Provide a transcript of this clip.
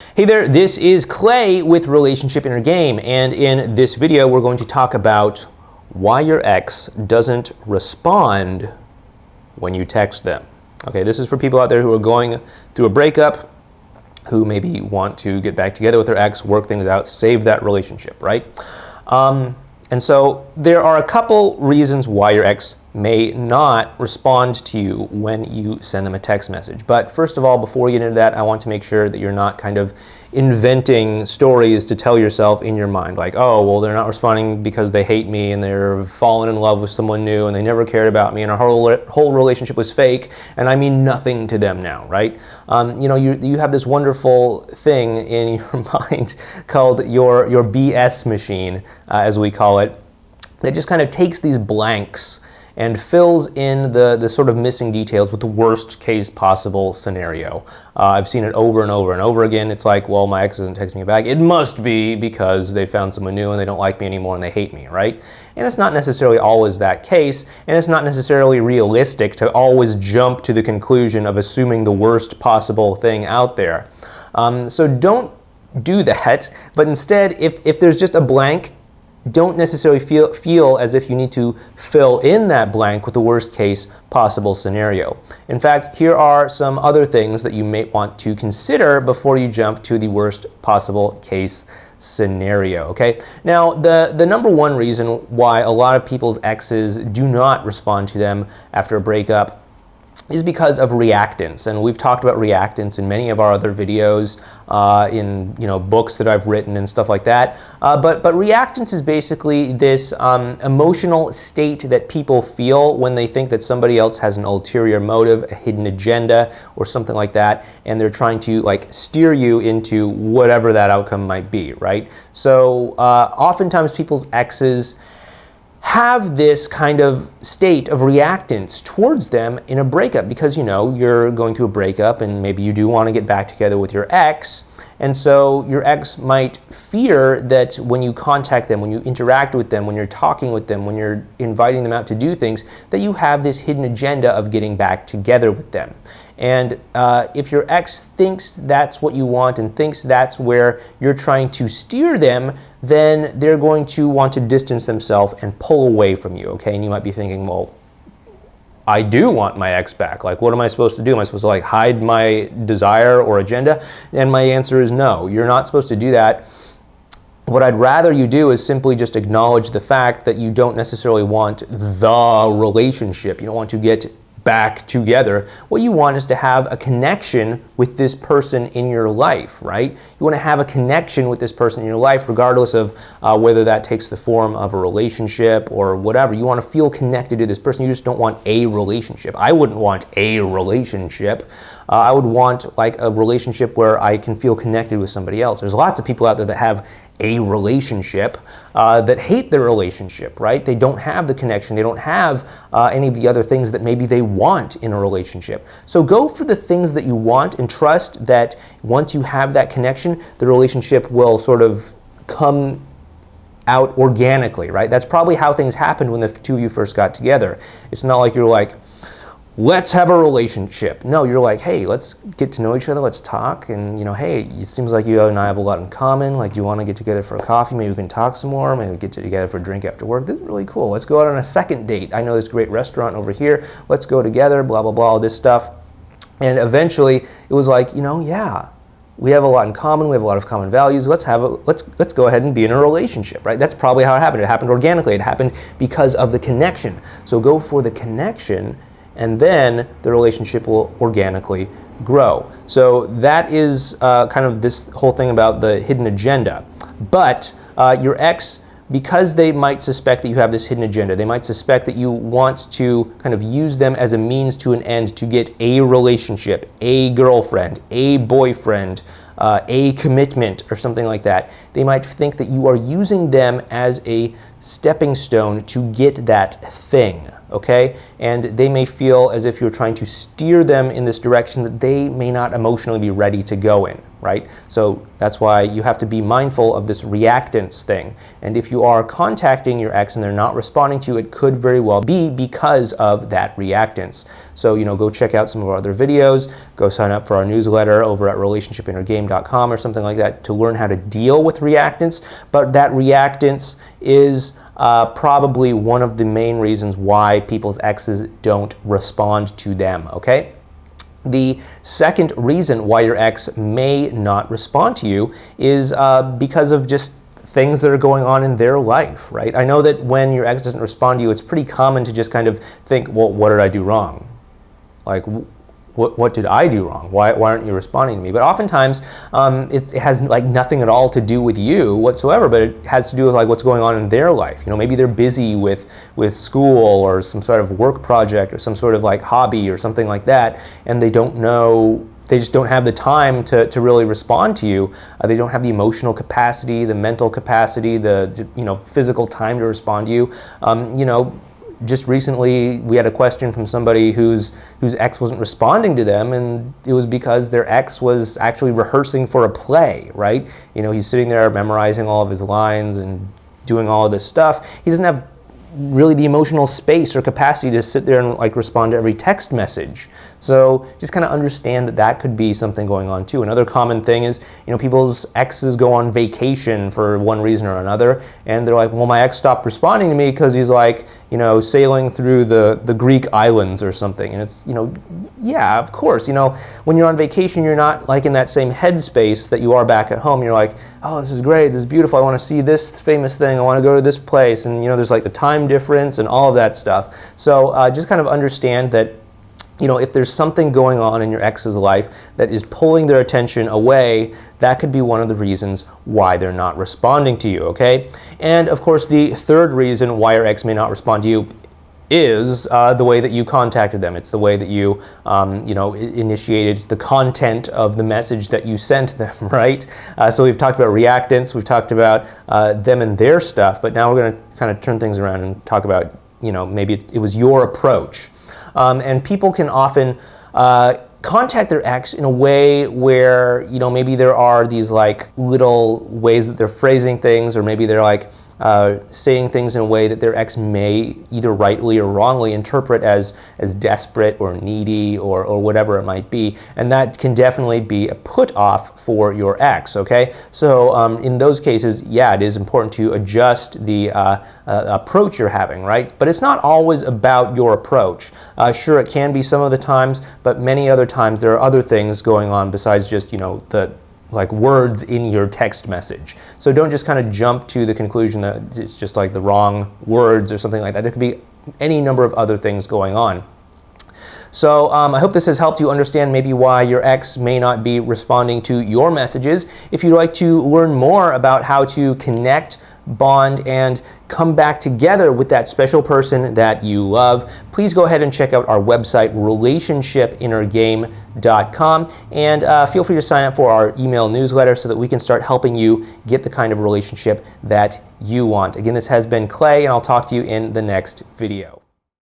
Hey there, this is Clay with Relationship Inner Game, and in this video we're going to talk about why your ex doesn't respond when you text them. Okay, this is for people out there who are going through a breakup, who maybe want to get back together with their ex, work things out, save that relationship, right? And so there are a couple reasons why your ex may not respond to you when you send them a text message. But first of all, before we get into that, I want to make sure that you're not kind of inventing stories to tell yourself in your mind, like, oh, well, they're not responding because they hate me and they're fallen in love with someone new and they never cared about me and our whole relationship was fake and I mean nothing to them now, right? You have this wonderful thing in your mind called your BS machine, as we call it, that just kind of takes these blanks and fills in the sort of missing details with the worst case possible scenario. I've seen it over and over and over again. It's like, well, my ex isn't texting me back. It must be because they found someone new and they don't like me anymore and they hate me, right? And it's not necessarily always that case, and it's not necessarily realistic to always jump to the conclusion of assuming the worst possible thing out there. So don't do that, but instead, if there's just a blank, don't necessarily feel as if you need to fill in that blank with the worst case possible scenario. In fact, here are some other things that you may want to consider before you jump to the worst possible case scenario, okay? Now, the number one reason why a lot of people's exes do not respond to them after a breakup is because of reactance, and we've talked about reactance in many of our other videos, in books that I've written and stuff like that. But reactance is basically this emotional state that people feel when they think that somebody else has an ulterior motive, a hidden agenda, or something like that, and they're trying to steer you into whatever that outcome might be, right? So oftentimes people's exes have this kind of state of reactance towards them in a breakup because you're going through a breakup and maybe you do want to get back together with your ex, and so your ex might fear that when you contact them, when you interact with them, when you're talking with them, when you're inviting them out to do things, that you have this hidden agenda of getting back together with them. And if your ex thinks that's what you want and thinks that's where you're trying to steer them, then they're going to want to distance themselves and pull away from you, okay? And you might be thinking, well, I do want my ex back. What am I supposed to do? Am I supposed to hide my desire or agenda? And my answer is no, you're not supposed to do that. What I'd rather you do is simply just acknowledge the fact that you don't necessarily want the relationship. You don't want to get back together. What you want is to have a connection with this person in your life, right? You want to have a connection with this person in your life regardless of whether that takes the form of a relationship or whatever. You want to feel connected to this person. You just don't want a relationship. I wouldn't want a relationship. I would want a relationship where I can feel connected with somebody else. There's lots of people out there that have a relationship that hate their relationship, right? They don't have the connection. They don't have any of the other things that maybe they want in a relationship. So go for the things that you want and trust that once you have that connection, the relationship will sort of come out organically, right? That's probably how things happened when the two of you first got together. It's not like you're like, let's have a relationship. No, you're like, hey, let's get to know each other, let's talk, and hey, it seems like you and I have a lot in common. Do you want to get together for a coffee? Maybe we can talk some more. Maybe we get together for a drink after work. This is really cool. Let's go out on a second date. I know this great restaurant over here. Let's go together, blah, blah, blah, all this stuff. And eventually it was like, yeah, we have a lot in common. We have a lot of common values. Let's go ahead and be in a relationship, right? That's probably how it happened. It happened organically. It happened because of the connection. So go for the connection, and then the relationship will organically grow. So that is kind of this whole thing about the hidden agenda. But your ex, because they might suspect that you have this hidden agenda, they might suspect that you want to kind of use them as a means to an end to get a relationship, a girlfriend, a boyfriend, a commitment, or something like that. They might think that you are using them as a stepping stone to get that thing, okay? And they may feel as if you're trying to steer them in this direction that they may not emotionally be ready to go in. right? So that's why you have to be mindful of this reactance thing. And if you are contacting your ex and they're not responding to you, it could very well be because of that reactance. So, go check out some of our other videos, go sign up for our newsletter over at relationshipinnergame.com or something like that to learn how to deal with reactance. But that reactance is probably one of the main reasons why people's exes don't respond to them, okay? The second reason why your ex may not respond to you is because of just things that are going on in their life, right? I know that when your ex doesn't respond to you, it's pretty common to just kind of think, well, what did I do wrong? Like, what did I do wrong? Why aren't you responding to me? But oftentimes, it has like nothing at all to do with you whatsoever, but it has to do with like what's going on in their life. Maybe they're busy with school or some sort of work project or some sort of like hobby or something like that, and they just don't have the time to really respond to you. They don't have the emotional capacity, the mental capacity, the physical time to respond to you. Just recently, we had a question from somebody whose ex wasn't responding to them, and it was because their ex was actually rehearsing for a play, right? He's sitting there memorizing all of his lines and doing all of this stuff. He doesn't have really the emotional space or capacity to sit there and like respond to every text message. So just kind of understand that could be something going on too. Another common thing is, people's exes go on vacation for one reason or another, and they're like, well, my ex stopped responding to me because he's like, sailing through the Greek islands or something. And it's, yeah, of course, when you're on vacation, you're not like in that same headspace that you are back at home. You're like, oh, this is great, this is beautiful, I want to see this famous thing, I want to go to this place, and there's like the time difference and all of that stuff. So just kind of understand that if there's something going on in your ex's life that is pulling their attention away, that could be one of the reasons why they're not responding to you, okay? And of course, the third reason why your ex may not respond to you is the way that you contacted them. It's the way that you, initiated. It's the content of the message that you sent them, right? So we've talked about reactance, we've talked about them and their stuff, but now we're going to kind of turn things around and talk about, maybe it was your approach. And people can often contact their ex in a way where, maybe there are these like little ways that they're phrasing things, or maybe they're like saying things in a way that their ex may either rightly or wrongly interpret as desperate or needy or whatever it might be. And that can definitely be a put off for your ex, okay? So in those cases, yeah, it is important to adjust the approach you're having, right? But it's not always about your approach. Sure, it can be some of the times, but many other times there are other things going on besides just, the like words in your text message. So don't just kind of jump to the conclusion that it's just like the wrong words or something like that. There could be any number of other things going on. So I hope this has helped you understand maybe why your ex may not be responding to your messages. If you'd like to learn more about how to connect, bond, and come back together with that special person that you love, please go ahead and check out our website, relationshipinnergame.com, and feel free to sign up for our email newsletter so that we can start helping you get the kind of relationship that you want. Again, this has been Clay, and I'll talk to you in the next video.